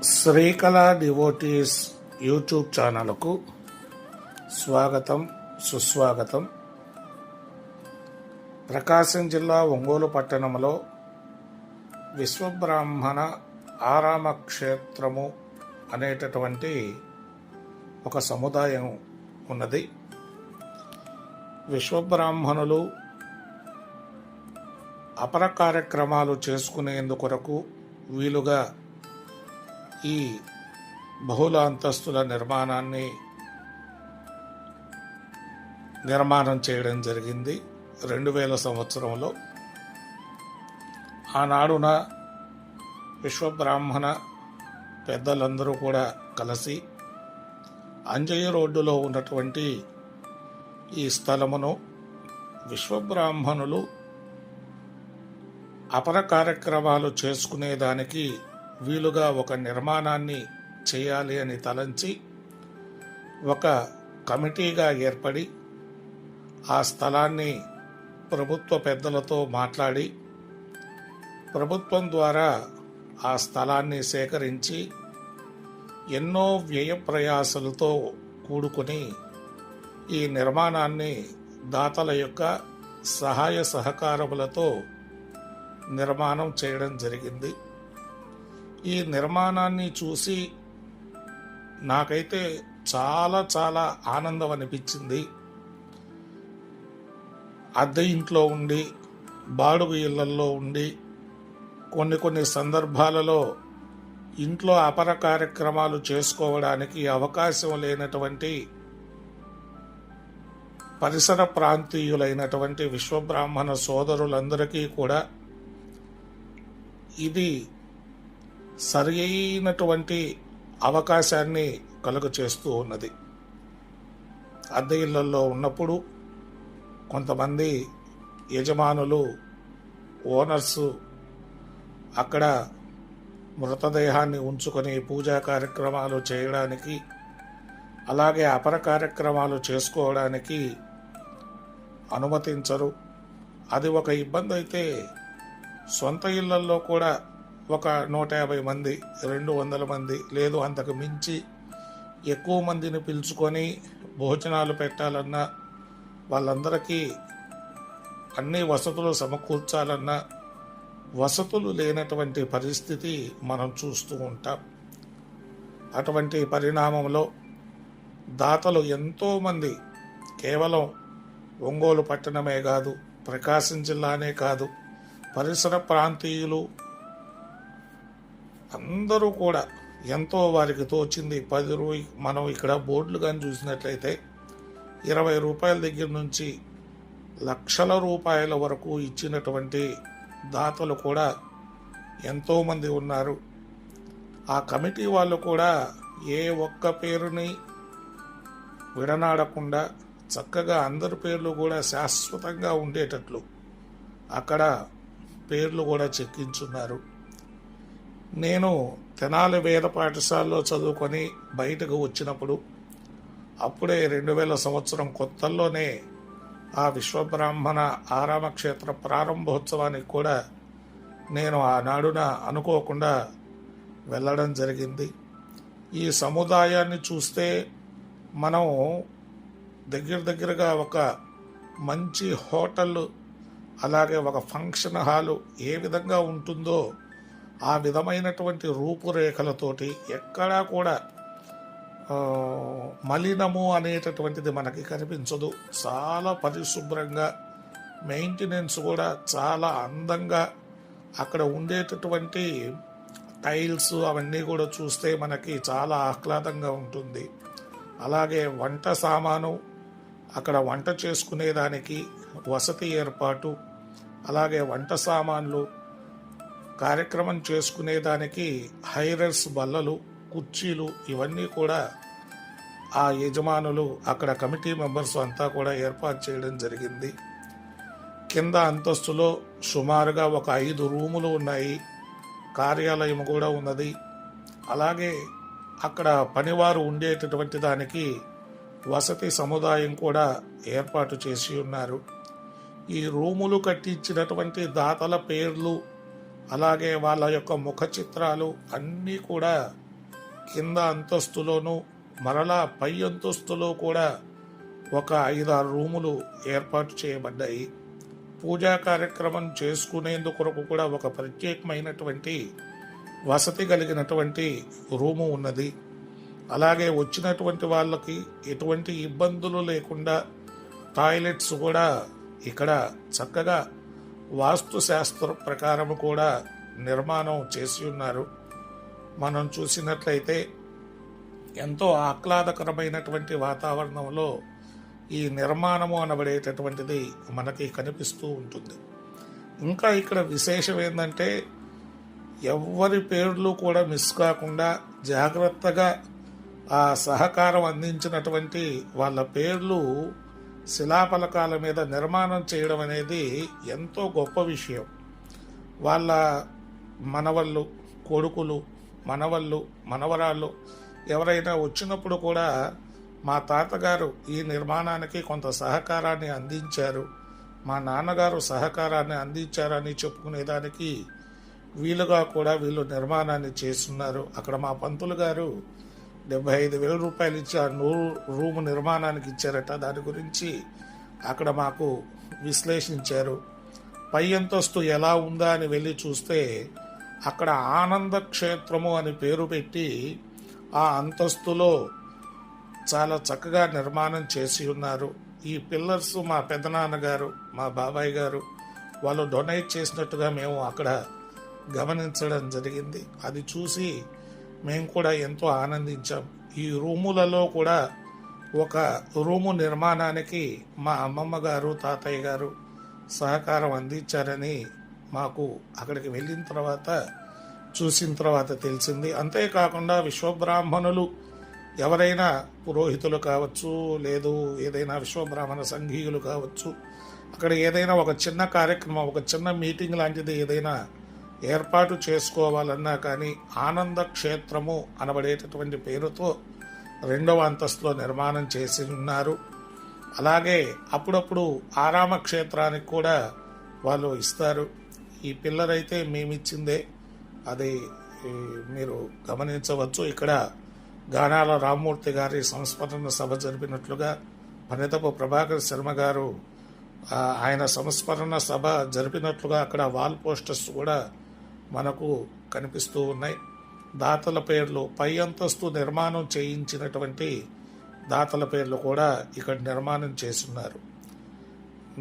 Srikala devotees YouTube ఛానల్కు స్వాగతం సుస్వాగతం. ప్రకాశం జిల్లా ఒంగోలు పట్టణంలో విశ్వబ్రాహ్మణ ఆరామ క్షేత్రము అనేటటువంటి ఒక సముదాయం ఉన్నది. విశ్వబ్రాహ్మణులు అపర కార్యక్రమాలు చేసుకునేందుకొరకు వీలుగా ఈ బహుళ అంతస్తుల నిర్మాణం చేయడం జరిగింది 2000 సంవత్సరంలో. ఆనాడున విశ్వబ్రాహ్మణ పెద్దలందరూ కూడా కలిసి అంజయ్య రోడ్డులో ఉన్నటువంటి ఈ స్థలమును విశ్వబ్రాహ్మణులు అపర కార్యక్రమాలు చేసుకునేదానికి వీలుగా ఒక నిర్మాణాన్ని చేయాలి అని తలంచి ఒక కమిటీగా ఏర్పడి ఆ స్థలాన్ని ప్రభుత్వ పెద్దలతో మాట్లాడి ప్రభుత్వం ద్వారా ఆ స్థలాన్ని సేకరించి ఎన్నో వ్యయ ప్రయాసలతో కూడుకుని ఈ నిర్మాణాన్ని దాతల యొక్క సహాయ సహకారములతో నిర్మాణం చేయడం జరిగింది. ఈ నిర్మాణాన్ని చూసి నాకైతే చాలా ఆనందం అనిపించింది. అద్దె ఇంట్లో ఉండి బాడుగు ఇళ్లల్లో ఉండి కొన్ని సందర్భాలలో ఇంట్లో అపర కార్యక్రమాలు చేసుకోవడానికి అవకాశం లేనటువంటి పరిసర ప్రాంతీయులైనటువంటి విశ్వబ్రాహ్మణ సోదరులందరికీ కూడా ఇది సరి అయినటువంటి అవకాశాన్ని కలుగ చేస్తూ ఉన్నది. అద్దె ఇళ్లలో ఉన్నప్పుడు కొంతమంది యజమానులు ఓనర్సు అక్కడ మృతదేహాన్ని ఉంచుకొని పూజా కార్యక్రమాలు చేయడానికి అలాగే అపర కార్యక్రమాలు చేసుకోవడానికి అనుమతించరు. అది ఒక ఇబ్బంది అయితే సొంత ఇళ్లల్లో కూడా ఒక 150 మంది 200 మంది లేదు అంతకు మించి ఎక్కువ మందిని పిలుచుకొని భోజనాలు పెట్టాలన్నా వాళ్ళందరికీ అన్ని వసతులు సమకూర్చాలన్నా వసతులు లేనటువంటి పరిస్థితి మనం చూస్తూ ఉంటాం. అటువంటి పరిణామంలో దాతలు ఎంతోమంది కేవలం ఒంగోలు పట్టణమే కాదు, ప్రకాశం జిల్లానే కాదు, పరిసర ప్రాంతీయులు అందరూ కూడా ఎంతో వారికి తోచింది 10 రూపాయలు. మనం ఇక్కడ బోర్డులు కానీ చూసినట్లయితే 20 రూపాయల దగ్గర నుంచి లక్షల రూపాయల వరకు ఇచ్చినటువంటి దాతలు కూడా ఎంతోమంది ఉన్నారు. ఆ కమిటీ వాళ్ళు కూడా ఏ ఒక్క పేరుని విడనాడకుండా చక్కగా అందరి పేర్లు కూడా శాశ్వతంగా ఉండేటట్లు అక్కడ పేర్లు కూడా చెక్కించున్నారు. నేను తెనాలి వేద పాఠశాలలో చదువుకొని బయటకు వచ్చినప్పుడు అప్పుడే 2000 సంవత్సరం కొత్తల్లోనే ఆ విశ్వబ్రాహ్మణ ఆరామ క్షేత్ర ప్రారంభోత్సవానికి కూడా నేను ఆనాడున అనుకోకుండా వెళ్ళడం జరిగింది. ఈ సముదాయాన్ని చూస్తే మనం దగ్గరగా ఒక మంచి హోటల్ అలాగే ఒక ఫంక్షన్ హాలు ఏ విధంగా ఉంటుందో ఆ విధమైనటువంటి రూపురేఖలతోటి ఎక్కడా కూడా మలినము అనేటటువంటిది మనకి కనిపించదు. చాలా పరిశుభ్రంగా మెయింటెనెన్స్ కూడా చాలా అందంగా అక్కడ ఉండేటటువంటి టైల్స్ అవన్నీ కూడా చూస్తే మనకి చాలా ఆహ్లాదంగా ఉంటుంది. అలాగే వంట సామాను అక్కడ వంట చేసుకునేదానికి వసతి ఏర్పాటు, అలాగే వంట సామాన్లు కార్యక్రమం చేసుకునేదానికి హైరర్స్ బల్లలు కుర్చీలు ఇవన్నీ కూడా ఆ యజమానులు అక్కడ కమిటీ మెంబర్స్ అంతా కూడా ఏర్పాటు చేయడం జరిగింది. కింద అంతస్తులో సుమారుగా ఒక 5 రూములు ఉన్నాయి, కార్యాలయం కూడా ఉన్నది. అలాగే అక్కడ పనివారు ఉండేటటువంటి దానికి వసతి సముదాయం కూడా ఏర్పాటు చేసి ఉన్నారు. ఈ రూములు కట్టించినటువంటి దాతల పేర్లు అలాగే వాళ్ళ యొక్క ముఖ చిత్రాలు అన్నీ కూడా కింద అంతస్తులోనూ మరలా పై అంతస్తులో కూడా ఒక 5-6 రూములు ఏర్పాటు చేయబడ్డాయి. పూజా కార్యక్రమం చేసుకునేందుకు కూడా ఒక ప్రత్యేకమైనటువంటి వసతి కలిగినటువంటి రూము ఉన్నది. అలాగే వచ్చినటువంటి వాళ్ళకి ఎటువంటి ఇబ్బందులు లేకుండా టాయిలెట్స్ కూడా ఇక్కడ చక్కగా వాస్తు శాస్త్ర ప్రకారం కూడా నిర్మాణం చేసి ఉన్నారు. మనం చూసినట్లయితే ఎంతో ఆహ్లాదకరమైనటువంటి వాతావరణంలో ఈ నిర్మాణము అనబడేటటువంటిది మనకి కనిపిస్తూ ఉంటుంది. ఇంకా ఇక్కడ విశేషం ఏంటంటే ఎవరి పేర్లు కూడా మిస్ కాకుండా జాగ్రత్తగా ఆ సహకారం అందించినటువంటి వాళ్ళ పేర్లు శిలాఫలకాల మీద నిర్మాణం చేయడం అనేది ఎంతో గొప్ప విషయం. వాళ్ళ మనవళ్ళు, కొడుకులు, మనవళ్ళు, మనవరాళ్ళు ఎవరైనా వచ్చినప్పుడు కూడా మా తాతగారు ఈ నిర్మాణానికి కొంత సహకారాన్ని అందించారు, మా నాన్నగారు సహకారాన్ని అందించారని చెప్పుకునేదానికి వీలుగా కూడా వీళ్ళు నిర్మాణాన్ని చేస్తున్నారు. అక్కడ మా పంతులు గారు 75,000 రూపాయలు ఇచ్చి ఆ 100 రూము నిర్మాణానికి ఇచ్చారట. దాని గురించి అక్కడ మాకు విశ్లేషించారు. పై అంతస్తు ఎలా ఉందా అని వెళ్ళి చూస్తే అక్కడ ఆనంద క్షేత్రము అని పేరు పెట్టి ఆ అంతస్తులో చాలా చక్కగా నిర్మాణం చేసి ఉన్నారు. ఈ పిల్లర్స్ మా పెదనాన్నగారు, మా బాబాయ్ గారు వాళ్ళు డొనేట్ చేసినట్టుగా మేము అక్కడ గమనించడం జరిగింది. అది చూసి మేము కూడా ఎంతో ఆనందించాం. ఈ రూములలో కూడా ఒక రూము నిర్మాణానికి మా అమ్మమ్మ గారు, తాతయ్య గారు సహకారం అందించారని మాకు అక్కడికి వెళ్ళిన తర్వాత చూసిన తర్వాత తెలిసింది. అంతేకాకుండా విశ్వబ్రాహ్మణులు ఎవరైనా పురోహితులు కావచ్చు, లేదు ఏదైనా విశ్వబ్రాహ్మణ సంఘీయులు కావచ్చు, అక్కడ ఏదైనా ఒక చిన్న కార్యక్రమం, ఒక చిన్న మీటింగ్ లాంటిది ఏదైనా ఏర్పాటు చేసుకోవాలన్నా కానీ ఆనంద క్షేత్రము అనబడేటటువంటి పేరుతో 2వ అంతస్తులో నిర్మాణం చేసి ఉన్నారు. అలాగే అప్పుడప్పుడు ఆరామ క్షేత్రానికి కూడా వాళ్ళు ఇస్తారు. ఈ పిల్లర్ అయితే మేమిచ్చిందే, అది మీరు గమనించవచ్చు. ఇక్కడ గానాల రామ్మూర్తి గారి సంస్మరణ సభ జరిపినట్లుగా పనితపు ప్రభాకర్ శర్మ గారు ఆయన సంస్మరణ సభ జరిపినట్లుగా అక్కడ వాల్ పోస్టర్స్ కూడా మనకు కనిపిస్తూ ఉన్నాయి. దాతల పేర్లు, పై అంతస్తు నిర్మాణం చేయించినటువంటి దాతల పేర్లు కూడా ఇక్కడ నిర్మాణం చేస్తున్నారు.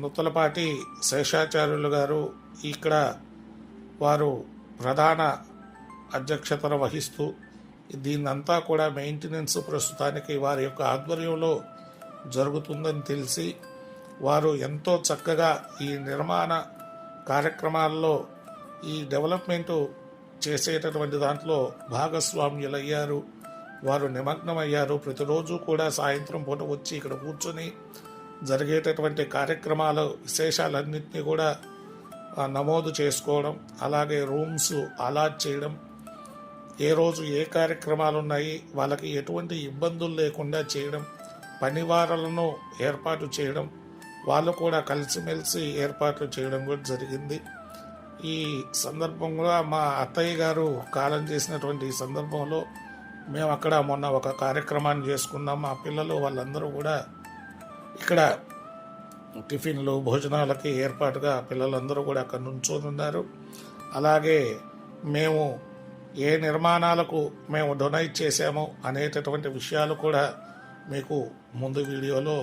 నుత్తలపాటి శేషాచార్యులు గారు ఇక్కడ వారు ప్రధాన అధ్యక్షతను వహిస్తూ దీన్నంతా కూడా మెయింటెనెన్స్ ప్రస్తుతానికి వారి యొక్క ఆధ్వర్యంలో జరుగుతుందని తెలిసి వారు ఎంతో చక్కగా ఈ నిర్మాణ కార్యక్రమాల్లో ఈ డెవలప్మెంటు చేసేటటువంటి దాంట్లో భాగస్వామ్యులయ్యారు. వారు నిమగ్నమయ్యారు. ప్రతిరోజు కూడా సాయంత్రం పూట వచ్చి ఇక్కడ కూర్చొని జరిగేటటువంటి కార్యక్రమాల విశేషాలన్నింటినీ కూడా నమోదు చేసుకోవడం, అలాగే రూమ్స్ అలాట్ చేయడం, ఏ రోజు ఏ కార్యక్రమాలు ఉన్నాయి, వాళ్ళకి ఎటువంటి ఇబ్బందులు లేకుండా చేయడం, పనివారాలను ఏర్పాటు చేయడం, వాళ్ళు కూడా కలిసిమెలిసి ఏర్పాట్లు చేయడం కూడా జరిగింది. ఈ సందర్భంలో మా అత్తయ్య గారు కాలం చేసినటువంటి ఈ సందర్భంలో మేము అక్కడ మొన్న ఒక కార్యక్రమాన్ని చేసుకున్నాం. మా పిల్లలు వాళ్ళందరూ కూడా ఇక్కడ టిఫిన్లు, భోజనాలకి ఏర్పాటుగా పిల్లలందరూ కూడా అక్కడ నుంచొని ఉన్నారు. అలాగే మేము ఏ నిర్మాణాలకు మేము డొనేట్ చేశామో అనేటటువంటి విషయాలు కూడా మీకు ముందు వీడియోలో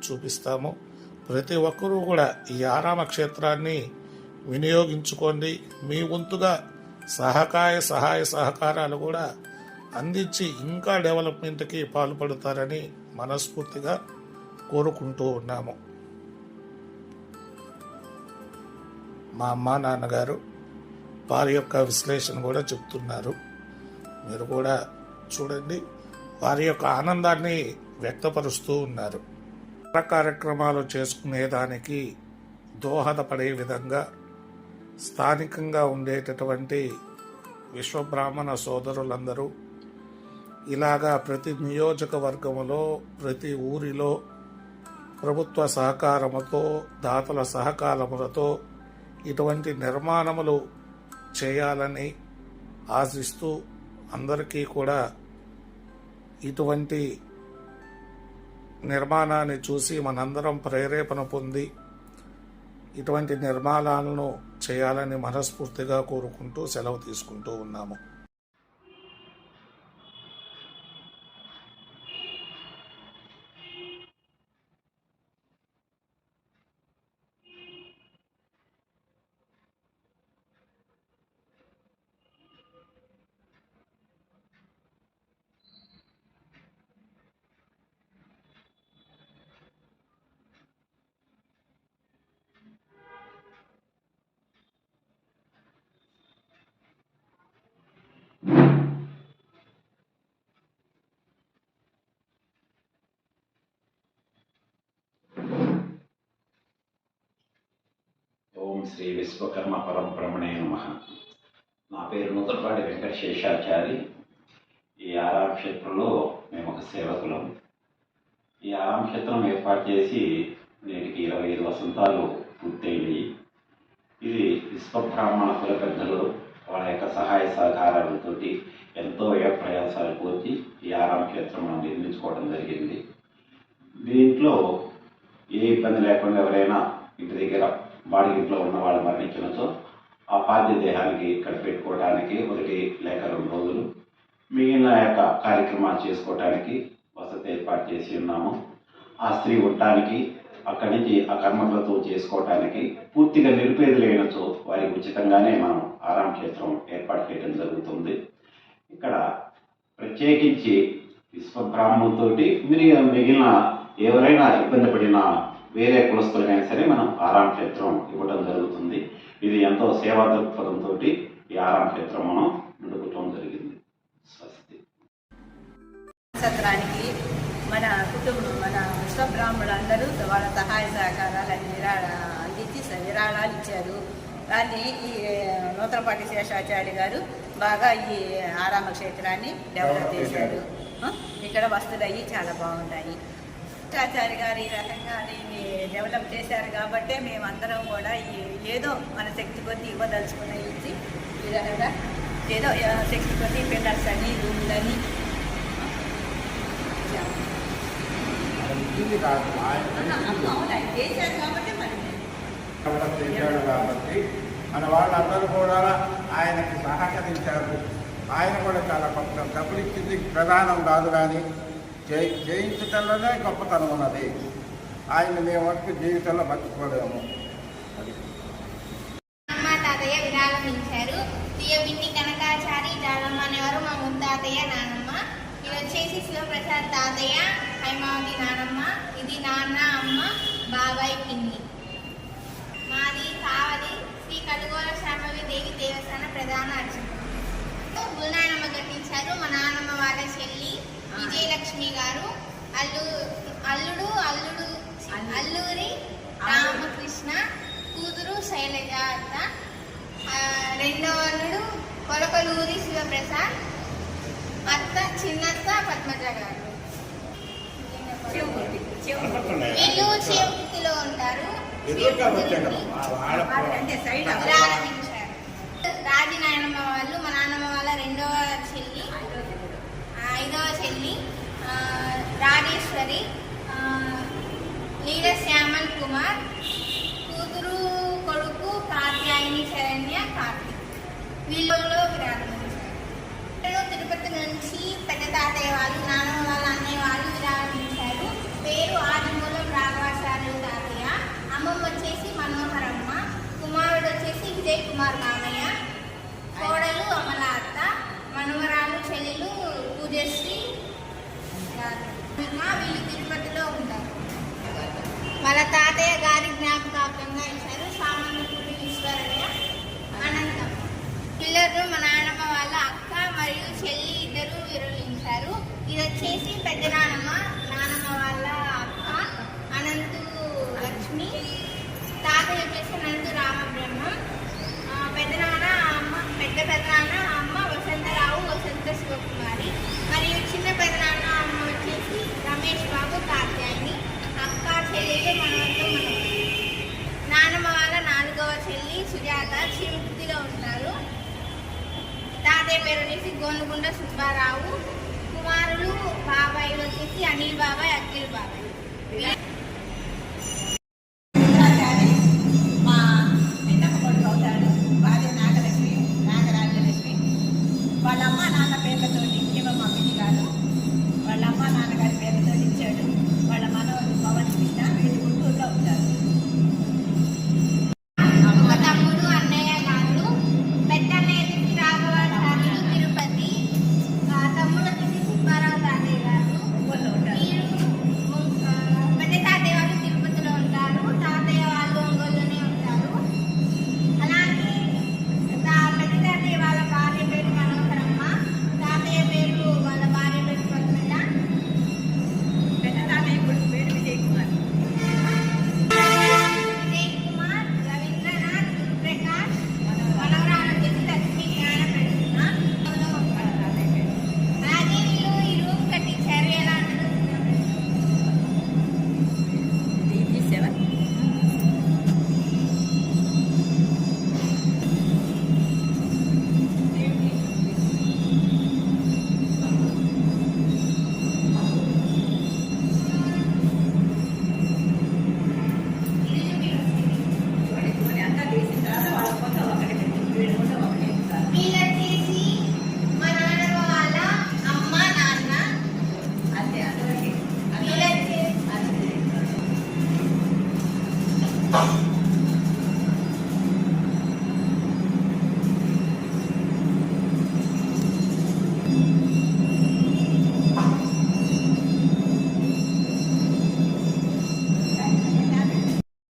చూపిస్తాము. ప్రతి ఒక్కరూ కూడా ఈ ఆరామ క్షేత్రాన్ని వినియోగించుకోండి. మీ వంతుగా సహాయ సహకారాలు కూడా అందించి ఇంకా డెవలప్మెంట్కి పాల్పడతారని మనస్ఫూర్తిగా కోరుకుంటూ ఉన్నాము. మా అమ్మ నాన్నగారు వారి యొక్క విశ్లేషణ కూడా చెప్తున్నారు. మీరు కూడా చూడండి, వారి యొక్క ఆనందాన్ని వ్యక్తపరుస్తూ ఉన్నారు. కార్యక్రమాలు చేసుకునేదానికి దోహదపడే విధంగా స్థానికంగా ఉండేటటువంటి విశ్వబ్రాహ్మణ సోదరులందరూ ఇలాగా ప్రతి నియోజకవర్గంలో, ప్రతి ఊరిలో ప్రభుత్వ సహకారముతో, దాతల సహకారములతో ఇటువంటి నిర్మాణములు చేయాలని ఆశిస్తూ అందరికీ కూడా ఇటువంటి నిర్మాణాన్ని చూసి మనందరం ప్రేరేపణ పొంది ఇటువంటి నిర్మాణాలను చేయాలని మనస్ఫూర్తిగా కోరుకుంటూ సెలవు తీసుకుంటూ ఉన్నాము. ఓం శ్రీ విశ్వకర్మ పరంబ్రహ్మణే నమః. నా పేరు నూతలపాటి వెంకట శేషాచారి. ఈ ఆరామ క్షేత్రంలో మేము ఒక సేవకులం. ఈ ఆరామ క్షేత్రం ఏర్పాటు చేసి నేటికి 25 వసంతాలు పూర్తయినాయి. ఇది విశ్వబ్రాహ్మణ కుల పెద్దలు వాళ్ళ యొక్క సహాయ సహకారాలతో ఎంతో ప్రయాసాలు కోర్చి ఈ ఆరామ క్షేత్రం మనం నిర్మించుకోవడం జరిగింది. దీంట్లో ఏ ఇబ్బంది లేకుండా ఎవరైనా ఇంటి దగ్గర బాడిగింట్లో ఉన్న వాళ్ళు మరణించినచో ఆ పార్థివ దేహానికి ఇక్కడ పెట్టుకోవడానికి 1 లేక 2 రోజులు మిగిలిన యొక్క కార్యక్రమాలు చేసుకోవడానికి వసతి ఏర్పాటు చేసి ఉన్నాము. ఆ స్త్రీ ఉండటానికి అక్కడి నుంచి ఆ కర్మలతో చేసుకోవటానికి పూర్తిగా నిరుపేదలైనచో వారికి ఉచితంగానే మనం ఆరామ క్షేత్రం ఏర్పాటు చేయడం జరుగుతుంది. ఇక్కడ ప్రత్యేకించి విశ్వబ్రాహ్మణులతోటి మిగిలిన ఎవరైనా ఇబ్బంది పడిన వేరే కులస్తులైనా సరే మనం ఆరామ క్షేత్రం ఇవ్వడం జరుగుతుంది. ఇది ఎంతో సేవా దృక్పథంతో ఈ ఆరామ క్షేత్రం మనం నడుపుకోవడం జరిగింది. స్వస్తి. సత్రానికి మన కుటుంబం మన విశ్వబ్రాహ్మణులందరూ వాళ్ళ సహాయ సహకారాలు అందించి విరాళాలు ఇచ్చారు. దాన్ని ఈ నూతలపాటి శేషాచార్య గారు బాగా ఈ ఆరామ క్షేత్రాన్ని డెవలప్ చేశారు. ఇక్కడ వస్తువులు అయ్యి చాలా బాగున్నాయి. శేషాచార్య గారు ఈ రకంగా దీన్ని డెవలప్ చేశారు కాబట్టి మేమందరం కూడా ఏదో మన శక్తి కొద్దీ ఇవ్వదలుచుకుని ఇచ్చి ఈ రకంగా ఏదో శక్తి కొద్దీ పిల్లర్స్ అని రూములని చేశారు కాబట్టి చేశాడు కాబట్టి మన వాళ్ళందరూ కూడా ఆయనకి సహకరించారు. ఆయన కూడా చాలా గొప్ప డబ్బులు ఇచ్చింది ప్రధానం కాదు, కానీ చేయించటంలోనే గొప్పతనం ఉన్నది. ఆయన మేము వరకు జీవితంలో మర్చిపోలేము. తాతయ్య విరాళం ఇచ్చారు. తీయబిండి కనకాచారి జాలమ్మ అనేవారు మా ముత్తాతయ్య నానమ్మ. ఇది వచ్చేసి శివప్రసాద్ తాతయ్య, హైమావతి నానమ్మ. ఇది నాన్న, అమ్మ, బాబాయ్, పిన్ని. మాది కావలి శ్రీ కడుగోల శాంభవి దేవి దేవస్థాన ప్రధాన అర్చకులు. గురునాయనమ్మ కట్టించారు. మా నాన్నమ్మ వాళ్ళ చెల్లి విజయలక్ష్మి గారు. అల్లూరి రామకృష్ణ కూతురు శైలజ అత్త. రెండో అల్లుడు కొలకలూరి శివప్రసాద్ అత్త చిన్నత్త పద్మజ గారు. వీళ్ళు చేవృత్తిలో ఉంటారు. రాజనాయనమ్మ వాళ్ళు మా నాన్నమ్మ వాళ్ళ రెండవ చెల్లి, 5వ చెల్లి రాజేశ్వరి. లీల శ్యామల్ కుమార్ కూతురు కొడుకు కాత్యాయని శరణ్య కార్తీక్. వీళ్ళలో విరాళించారు. తిరుపతి నుంచి పెద్ద తాతయ్య వాళ్ళు, నాన్నమ్మ వాళ్ళ అన్నయ్య వాళ్ళు విరాళించారు. పేరు ఆదిమూలం రాఘవాచార్యులు తాతయ్య. అమ్మమ్మ వచ్చేసి మనోహరమ్మ. కుమారుడు వచ్చేసి విజయ్ కుమార్ మామయ్య. కోడలు అమల అత్త. మనవరాలు చెల్లెలు పూజశ్రీ. వీళ్ళు తిరుపతిలో ఉంటారు. వాళ్ళ తాతయ్య గారి జ్ఞాపకార్థంగా ఇచ్చారు. సామాన్యపూడి ఈశ్వరయ్య, అనంతం. పిల్లలు మా నాన్నమ్మ వాళ్ళ అక్క మరియు చెల్లి ఇద్దరు విరమించారు. ఇది వచ్చేసి పెద్ద నాన్నమ్మ, నాన్నమ్మ వాళ్ళ అక్క అనంతు లక్ష్మి. తాతయ్య వచ్చేసి అనంతు రామబ్రహ్మం. పెద్దనాన్న అమ్మ వసంతరావు, వసంత శివకుమారి. మరియు చిన్న పెద్దనాన్న అమ్మ వచ్చేసి రమేష్ బాబు, కాత్యాయని. అక్క చెల్లెలు మనవతో మనవడు. నాన్నమ్మ వాళ్ళ 4వ చెల్లి సుజాత చిరుపతిలో ఉంటారు. తాతయ్య పేరు వచ్చేసి గోనుగుండ సుబ్బారావు. కుమారులు బాబాయ్ వచ్చేసి అనిల్ బాబాయ్, అఖిల్ బాబాయ్. మా చిన్నమ్మ కొడుకు అవుతాడు. భార్య నాగలక్ష్మి, నాగరాజ్యలక్ష్మి. వాళ్ళ అమ్మ నాన్న పేర్లతో ఇవ్వ మా పిన్ని గారు వాళ్ళ అమ్మ నాన్నగారి పేర్లతో ఇచ్చాడు.